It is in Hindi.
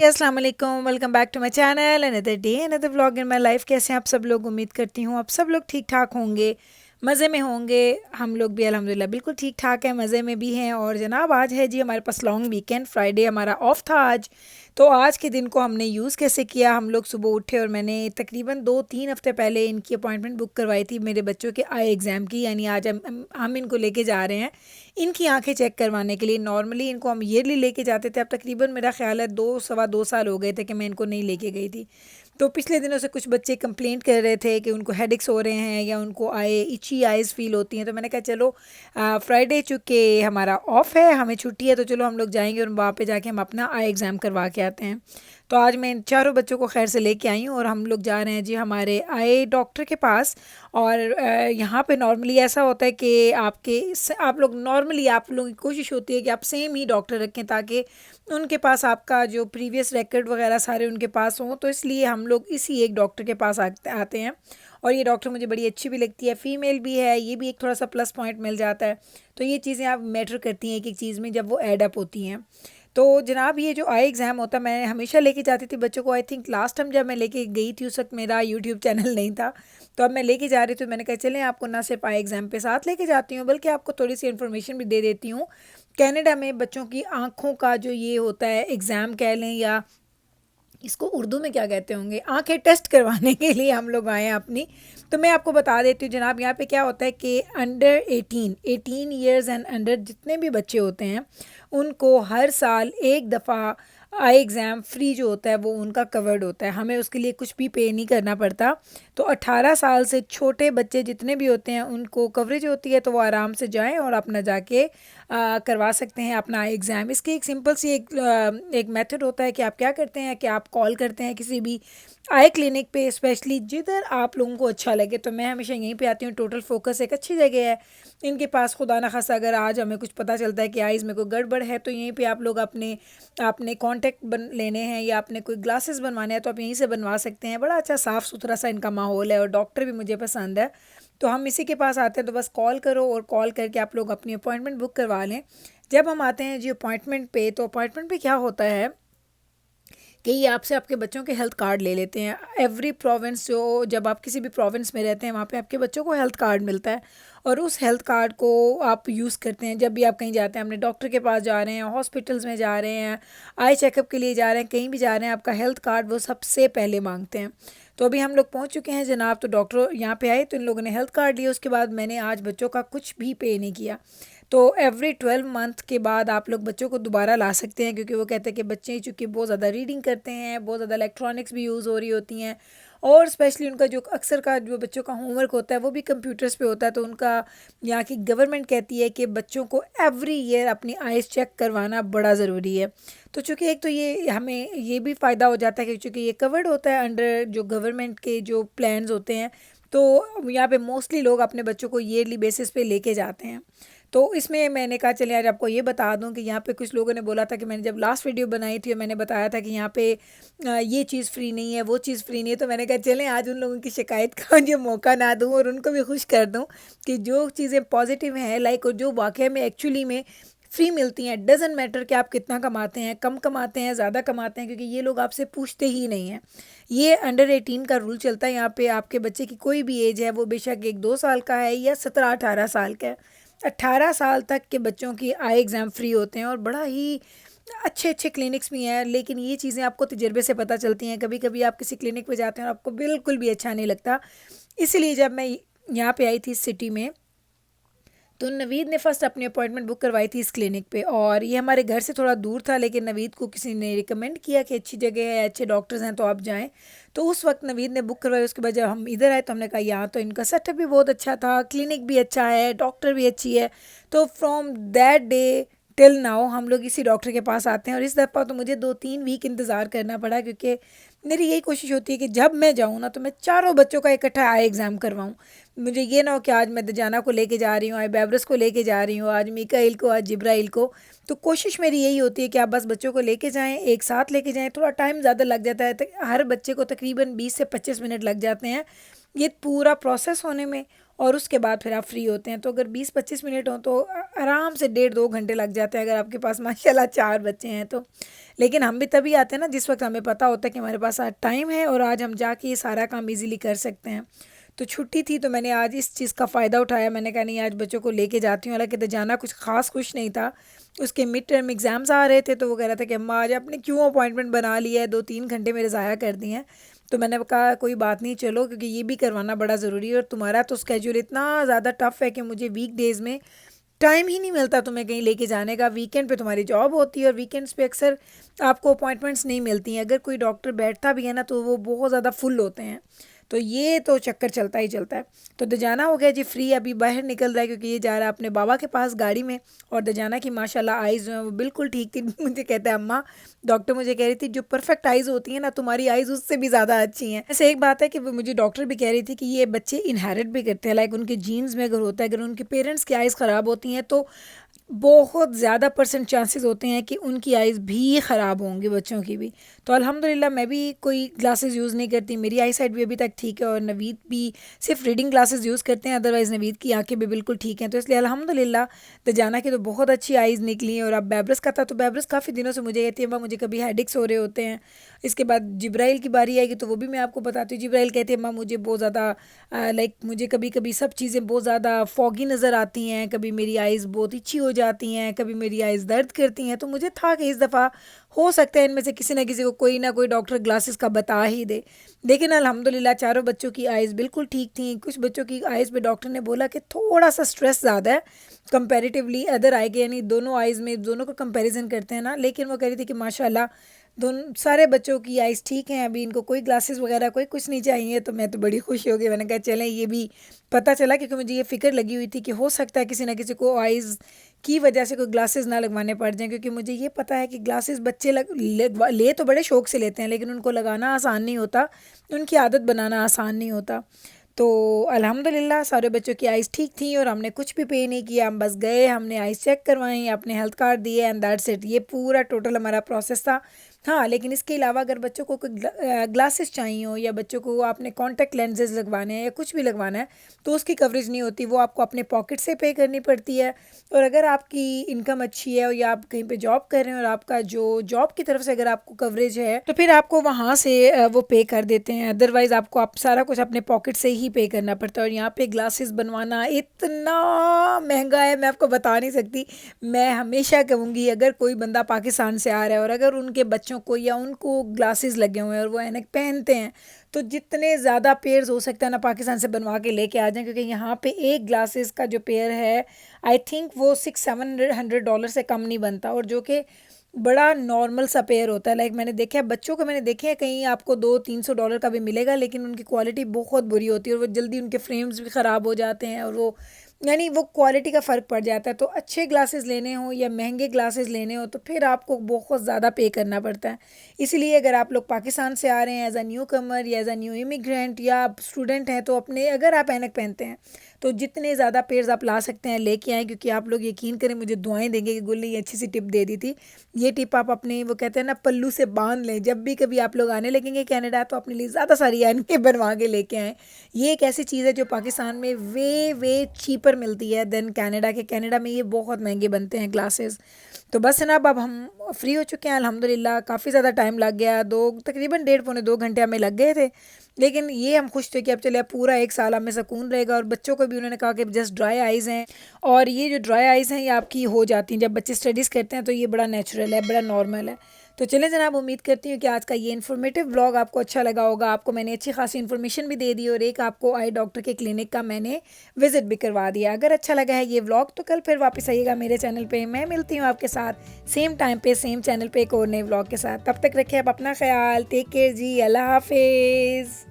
अस्सलाम वालेकुम, welcome back to my channel, another day another vlog in my life. कैसे हैं आप सब लोग? उम्मीद करती हूँ आप सब लोग ठीक ठाक होंगे, मज़े में होंगे। हम लोग भी अल्हम्दुलिल्लाह बिल्कुल ठीक ठाक हैं, मज़े में भी हैं। और जनाब आज है जी हमारे पास लॉन्ग वीकेंड, फ्राइडे हमारा ऑफ था आज। तो आज के दिन को हमने यूज़ कैसे किया, हम लोग सुबह उठे और मैंने तकरीबन 2-3 हफ्ते पहले इनकी अपॉइंटमेंट बुक करवाई थी मेरे बच्चों के आई एग्ज़ाम की। यानी आज हम इनको लेके जा रहे हैं इनकी आंखें चेक करवाने के लिए। नॉर्मली इनको हम ईयरली लेके जाते थे, अब तकरीबन मेरा ख्याल है 2 सवा 2 साल हो गए थे कि मैं इनको नहीं लेके गई थी। तो पिछले दिनों से कुछ बच्चे कंप्लेंट कर रहे थे कि उनको हेडेक्स हो रहे हैं या उनको इची आइज़ फील होती हैं। तो मैंने कहा चलो फ्राइडे चूँकि हमारा ऑफ है, हमें छुट्टी है, तो चलो हम लोग जाएंगे और वहाँ पे जाके हम अपना आई एग्ज़ाम करवा के आते हैं। तो आज मैं इन चारों बच्चों को खैर से लेके आई हूँ और हम लोग जा रहे हैं जी हमारे आई डॉक्टर के पास। और यहाँ पे नॉर्मली ऐसा होता है कि आप लोग नॉर्मली आप लोगों की कोशिश होती है कि आप सेम ही डॉक्टर रखें ताकि उनके पास आपका जो प्रीवियस रिकॉर्ड वगैरह सारे उनके पास हों। तो इसलिए हम लोग इसी एक डॉक्टर के पास आते हैं। और ये डॉक्टर मुझे बड़ी अच्छी भी लगती है, फ़ीमेल भी है, ये भी एक थोड़ा सा प्लस पॉइंट मिल जाता है। तो ये चीज़ें आप मैटर करती हैं एक एक चीज़ में जब वो ऐड अप होती हैं। तो जनाब ये जो आई एग्ज़ाम होता है मैं हमेशा लेके जाती थी बच्चों को। आई थिंक लास्ट टाइम जब मैं लेके गई थी उस वक्त मेरा यूट्यूब चैनल नहीं था। तो अब मैं लेके जा रही थी, तो मैंने कहा चलें आपको ना सिर्फ आई एग्ज़ाम पे साथ लेके जाती हूँ बल्कि आपको थोड़ी सी इन्फॉर्मेशन भी दे देती हूँ। कनाडा में बच्चों की आँखों का जो ये होता है एग्ज़ाम कह लें या इसको उर्दू में क्या कहते होंगे, आंखें टेस्ट करवाने के लिए हम लोग आए हैं अपनी। तो मैं आपको बता देती हूँ जनाब यहाँ पे क्या होता है कि अंडर 18 ईयर्स एंड अंडर जितने भी बच्चे होते हैं उनको हर साल एक दफ़ा आई एग्ज़ाम फ्री जो होता है वो उनका कवर्ड होता है, हमें उसके लिए कुछ भी पे नहीं करना पड़ता। तो 18 साल से छोटे बच्चे जितने भी होते हैं उनको कवरेज होती है, तो वो आराम से जाएं और अपना जाके करवा सकते हैं अपना आई एग्ज़ाम। इसकी एक सिंपल सी एक मेथड होता है कि आप क्या करते हैं कि आप कॉल करते हैं किसी भी आई क्लिनिक पे, स्पेशली जिधर आप लोगों को अच्छा लगे। तो मैं हमेशा यहीं पे आती हूँ, टोटल फोकस एक अच्छी जगह है इनके पास। खुदा ना खासा अगर आज हमें कुछ पता चलता है कि आइज़ में कोई गड़बड़ है तो यहीं पे आप लोग अपने कांटेक्ट लेने हैं या अपने कोई ग्लासेस बनवाने हैं तो आप यहीं से बनवा सकते हैं। बड़ा अच्छा साफ़ सुथरा सा इनका माहौल है और डॉक्टर भी मुझे पसंद है। तो हम इसी के पास आते हैं, तो बस कॉल करो और कॉल करके आप लोग अपनी अपॉइंटमेंट बुक करवा लें। जब हम आते हैं जी अपॉइंटमेंट पे, तो अपॉइंटमेंट पे क्या होता है कि ये आपसे आपके बच्चों के हेल्थ कार्ड ले लेते हैं। एवरी प्रोविंस जो जब आप किसी भी प्रोविंस में रहते हैं वहाँ पे आपके बच्चों को हेल्थ कार्ड मिलता है और उस हेल्थ कार्ड को आप यूज़ करते हैं जब भी आप कहीं जाते हैं, अपने डॉक्टर के पास जा रहे हैं, हॉस्पिटल्स में जा रहे हैं, आई चेकअप के लिए जा रहे हैं, कहीं भी जा रहे हैं, आपका हेल्थ कार्ड वो सबसे पहले मांगते हैं। तो अभी हम लोग पहुँच चुके हैं जनाब, तो डॉक्टर यहाँ पे आए तो इन लोगों ने हेल्थ कार्ड लिया। उसके बाद मैंने आज बच्चों का कुछ भी पे नहीं किया। तो एवरी 12 मंथ के बाद आप लोग बच्चों को दोबारा ला सकते हैं, क्योंकि वो कहते हैं कि बच्चे चूँकि बहुत ज़्यादा रीडिंग करते हैं, बहुत ज़्यादा इलेक्ट्रॉनिक्स भी यूज़ हो रही होती हैं और स्पेशली उनका जो अक्सर का जो बच्चों का होमवर्क होता है वो भी कंप्यूटर्स पे होता है। तो उनका यहाँ की गवर्नमेंट कहती है कि बच्चों को एवरी ईयर अपनी आइज़ चेक करवाना बड़ा ज़रूरी है। तो चूँकि एक तो ये हमें ये भी फ़ायदा हो जाता है कि चूँकि ये कवर्ड होता है अंडर जो गवर्नमेंट के जो प्लान्स होते हैं, तो यहाँ पे मोस्टली लोग अपने बच्चों को ईयरली बेसिस पे लेके जाते हैं। तो इसमें मैंने कहा चलिए आज आपको ये बता दूं कि यहाँ पे कुछ लोगों ने बोला था कि मैंने जब लास्ट वीडियो बनाई थी मैंने बताया था कि यहाँ पे ये चीज़ फ्री नहीं है, वो चीज़ फ्री नहीं है। तो मैंने कहा चलें आज उन लोगों की शिकायत का जो मौका ना दूं और उनको भी खुश कर दूं कि जो चीज़ें पॉजिटिव हैं लाइक और जो वाकई में एक्चुअली में फ्री मिलती हैं। डजेंट मैटर कि आप कितना कमाते हैं, कम कमाते हैं, ज़्यादा कमाते हैं, क्योंकि ये लोग आपसे पूछते ही नहीं हैं। ये अंडर 18 का रूल चलता है यहाँ पे। आपके बच्चे की कोई भी एज है, वो बेशक 1-2 साल का है या 17-18 साल का है, 18 साल तक के बच्चों की आई एग्ज़ाम फ्री होते हैं और बड़ा ही अच्छे अच्छे क्लिनिक्स भी हैं। लेकिन ये चीज़ें आपको तजर्बे से पता चलती हैं। कभी कभी आप किसी क्लिनिक पे जाते हैं और आपको बिल्कुल भी अच्छा नहीं लगता। इसलिए जब मैं यहाँ पे आई थी इस सिटी में, तो नवीद ने फ़र्स्ट अपनी अपॉइंटमेंट बुक करवाई थी इस क्लिनिक पे और ये हमारे घर से थोड़ा दूर था, लेकिन नवीद को किसी ने रिकमेंड किया कि अच्छी जगह है, अच्छे डॉक्टर्स हैं, तो आप जाएं। तो उस वक्त नवीद ने बुक करवाई। उसके बाद जब हम इधर आए तो हमने कहा यहाँ तो इनका सेटअप भी बहुत अच्छा था, क्लिनिक भी अच्छा है, डॉक्टर भी अच्छी है। तो from that day till now हम लोग इसी डॉक्टर के पास आते हैं। और इस दफ़ा तो मुझे 2-3 वीक इंतज़ार करना पड़ा, क्योंकि मेरी यही कोशिश होती है कि जब मैं जाऊँ ना तो मैं चारों बच्चों का इकट्ठा आई एग्ज़ाम करवाऊँ। मुझे ये ना हो कि आज मैं दजाना को लेके जा रही हूँ, आज बैबरस को लेके जा रही हूँ, आज मिकाइल को, आज जिब्राइल को। तो कोशिश मेरी यही होती है कि आप बस बच्चों को लेके जाएं, एक साथ लेके जाएं। थोड़ा टाइम ज़्यादा लग जाता है, हर बच्चे को तकरीबन 20 से 25 मिनट लग जाते हैं ये पूरा प्रोसेस होने में। और उसके बाद फिर आप फ्री होते हैं। तो अगर 20-25 मिनट हो तो आराम से 1.5-2 घंटे लग जाते हैं, अगर आपके पास माशाल्लाह 4 बच्चे हैं तो। लेकिन हम भी तभी आते हैं ना जिस वक्त हमें पता होता है कि हमारे पास आज टाइम है और आज हम जाके ये सारा काम ईज़िली कर सकते हैं। तो छुट्टी थी तो मैंने आज इस चीज़ का फ़ायदा उठाया। मैंने कहा नहीं, आज बच्चों को लेके जाती हूँ। हालाँकि तो जाना कुछ ख़ास कुछ नहीं था, उसके मिड टर्म एग्ज़ाम्स आ रहे थे तो वो कह रहा था कि अम्मा आज आपने क्यों अपॉइंटमेंट बना लिया है, 2-3 घंटे मेरे ज़ाया कर दिए हैं। तो मैंने कहा कोई बात नहीं, चलो, क्योंकि ये भी करवाना बड़ा ज़रूरी है और तुम्हारा तो स्केड्यूल इतना ज़्यादा टफ़ है कि मुझे वीकडेज़ में टाइम ही नहीं मिलता तुम्हें कहीं लेके जाने का। वीकेंड पे तुम्हारी जॉब होती है और वीकेंड्स पे अक्सर आपको अपॉइंटमेंट्स नहीं मिलती हैं। अगर कोई डॉक्टर बैठता भी है ना तो वो बहुत ज़्यादा फुल होते हैं। तो ये तो चक्कर चलता ही चलता है। तो दजाना हो गया जी फ्री, अभी बाहर निकल रहा है क्योंकि ये जा रहा है अपने बाबा के पास गाड़ी में। और दजाना की माशाल्लाह आइज़ जो है वो बिल्कुल ठीक थी। मुझे कहता है अम्मा, डॉक्टर मुझे कह रही थी जो परफेक्ट आइज़ होती हैं ना, तुम्हारी आइज़ उससे भी ज़्यादा अच्छी हैं। ऐसे एक बात है कि वो मुझे डॉक्टर भी कह रही थी कि ये बच्चे इनहेरिट भी करते हैं, लाइक उनके जीन्स में अगर होता है, अगर उनके पेरेंट्स की आइज़ ख़राब होती हैं तो बहुत ज़्यादा परसेंट चांसेस होते हैं कि उनकी आइज़ भी ख़राब होंगी, बच्चों की भी। तो अल्हम्दुलिल्लाह मैं भी कोई ग्लासेस यूज़ नहीं करती, मेरी आई साइट भी अभी तक ठीक है और नवीद भी सिर्फ रीडिंग ग्लासेस यूज़ करते हैं, अदरवाइज़ नवीद की आंखें भी बिल्कुल ठीक हैं। तो इसलिए अल्हम्दुलिल्लाह दजाना की तो बहुत अच्छी आइज़ निकली हैं। और अब बैब्रस का था तो बैब्रस काफ़ी दिनों से मुझे कहती है अम्मा मुझे कभी हेडेक्स हो रहे होते हैं। इसके बाद जिब्राइल की बारी आएगी तो वो भी मैं आपको बताती हूँ। जिब्राइल कहती है अम्मा मुझे बहुत ज़्यादा लाइक मुझे कभी कभी सब चीज़ें बहुत ज़्यादा फॉगी नज़र आती हैं, कभी मेरी आइज़ बहुत इच्छी हो जाती हैं, कभी मेरी आइज़ दर्द करती हैं। तो मुझे था कि इस दफ़ा हो सकता है इनमें से किसी न किसी को कोई ना कोई डॉक्टर ग्लासेस का बता ही दे। लेकिन अल्हम्दुलिल्लाह चारों बच्चों की आइज़ बिल्कुल ठीक थी। कुछ बच्चों की आइज़ पे डॉक्टर ने बोला कि थोड़ा सा स्ट्रेस ज़्यादा है कंपैरेटिवली अदर आई के, यानी दोनों आइज़ में दोनों का कंपैरिजन करते हैं ना। लेकिन वो कह रही थी कि माशाल्लाह दोनों सारे बच्चों की आइज़ ठीक हैं, अभी इनको कोई ग्लासेस वगैरह कोई कुछ नहीं चाहिए। तो मैं तो बड़ी खुश हो गई। मैंने कहा चलें, ये भी पता चला, क्योंकि मुझे ये फ़िक्र लगी हुई थी कि हो सकता है किसी न किसी को आइज़ की वजह से कोई ग्लासेस ना लगवाने पड़ जाएँ। क्योंकि मुझे ये पता है कि ग्लासेस बच्चे ले तो बड़े शौक से लेते हैं, लेकिन उनको लगाना आसान नहीं होता, उनकी आदत बनाना आसान नहीं होता। तो अल्हम्दुलिल्लाह सारे बच्चों की आइज़ ठीक थी और हमने कुछ भी पे नहीं किया। हम बस गए, हमने आइज़ चेक करवाई, अपने हेल्थ कार्ड दिए एंड दैट्स इट। ये पूरा टोटल हमारा प्रोसेस था। हाँ, लेकिन इसके अलावा अगर बच्चों को कोई ग्लासेस चाहिए हो या बच्चों को आपने कॉन्टैक्ट लेंसेज लगवाने हैं या कुछ भी लगवाना है तो उसकी कवरेज नहीं होती, वो आपको अपने पॉकेट से पे करनी पड़ती है। और अगर आपकी इनकम अच्छी है या आप कहीं पे जॉब कर रहे हैं और आपका जो जॉब की तरफ से अगर आपको कवरेज है तो फिर आपको वहाँ से वो पे कर देते हैं। अदरवाइज़ आपको आप सारा कुछ अपने पॉकेट से ही पे करना पड़ता है। और यहाँ पे ग्लासेस बनवाना इतना महंगा है, मैं आपको बता नहीं सकती। मैं हमेशा कहूँगी अगर कोई बंदा पाकिस्तान से आ रहा है और अगर उनके बच्चों को या उनको ग्लासेस लगे हुए हैं और वो ऐनक पहनते हैं तो जितने ज़्यादा पेयर्स हो सकता है ना पाकिस्तान से बनवा के लेके आ जाएं। क्योंकि यहाँ पे एक ग्लासेस का जो पेयर है आई थिंक वो $600-700 से कम नहीं बनता, और जो कि बड़ा नॉर्मल सा पेयर होता है। लाइक मैंने देखा है बच्चों को, मैंने देखे हैं कहीं आपको $200-300 का भी मिलेगा, लेकिन उनकी क्वालिटी बहुत बुरी होती है और वो जल्दी उनके फ्रेम्स भी ख़राब हो जाते हैं और वो यानी वो क्वालिटी का फ़र्क पड़ जाता है। तो अच्छे ग्लासेस लेने हो या महंगे ग्लासेस लेने हो तो फिर आपको बहुत ज़्यादा पे करना पड़ता है। इसलिए अगर आप लोग पाकिस्तान से आ रहे हैं एज़ अ न्यू कमर या एज़ अ न्यू इमिग्रेंट या आप स्टूडेंट हैं तो अपने अगर आप ऐनक पहनते हैं तो जितने ज़्यादा पेयर्स आप ला सकते हैं लेके आएँ। क्योंकि आप लोग यकीन करें मुझे दुआएं देंगे कि गुल ने ये अच्छी सी टिप दे दी थी। ये टिप आप अपने वो कहते हैं ना पल्लू से बांध लें, जब भी कभी आप लोग आने लगेंगे कनाडा तो अपने लिए ज़्यादा सारी ऐनकें बनवा के लेके आएँ। ये एक ऐसी चीज़ है जो पाकिस्तान में वे चीपर मिलती है देन कनाडा के। कनाडा में ये बहुत महंगे बनते हैं ग्लासेस। तो बस जनाब अब हम फ्री हो चुके हैं अल्हम्दुलिल्लाह। काफ़ी ज़्यादा टाइम लग गया, तकरीबन 1.5-पौने 2 घंटे हमें लग गए थे। लेकिन ये हम खुश थे कि अब चले अब पूरा एक साल हमें सुकून रहेगा। और बच्चों को भी उन्होंने कहा कि जस्ट ड्राई आइज़ हैं, और ये जो ड्राई आइज़ हैं ये आपकी हो जाती हैं जब बच्चे स्टडीज़ करते हैं, तो ये बड़ा नेचुरल है, बड़ा नॉर्मल है। तो चलें जनाब, उम्मीद करती हूँ कि आज का ये इन्फॉर्मेटिव व्लॉग आपको अच्छा लगा होगा। आपको मैंने अच्छी खासी इन्फॉर्मेशन भी दे दी और एक आपको आई डॉक्टर के क्लिनिक का मैंने विजिट भी करवा दिया। अगर अच्छा लगा है ये व्लॉग तो कल फिर वापस आइएगा मेरे चैनल पे। मैं मिलती हूँ आपके साथ सेम टाइम पे सेम चैनल पे एक और नए व्लॉग के साथ। तब तक रखिए आप अपना ख्याल। टेक केयर जी, अल्लाह हाफिज़।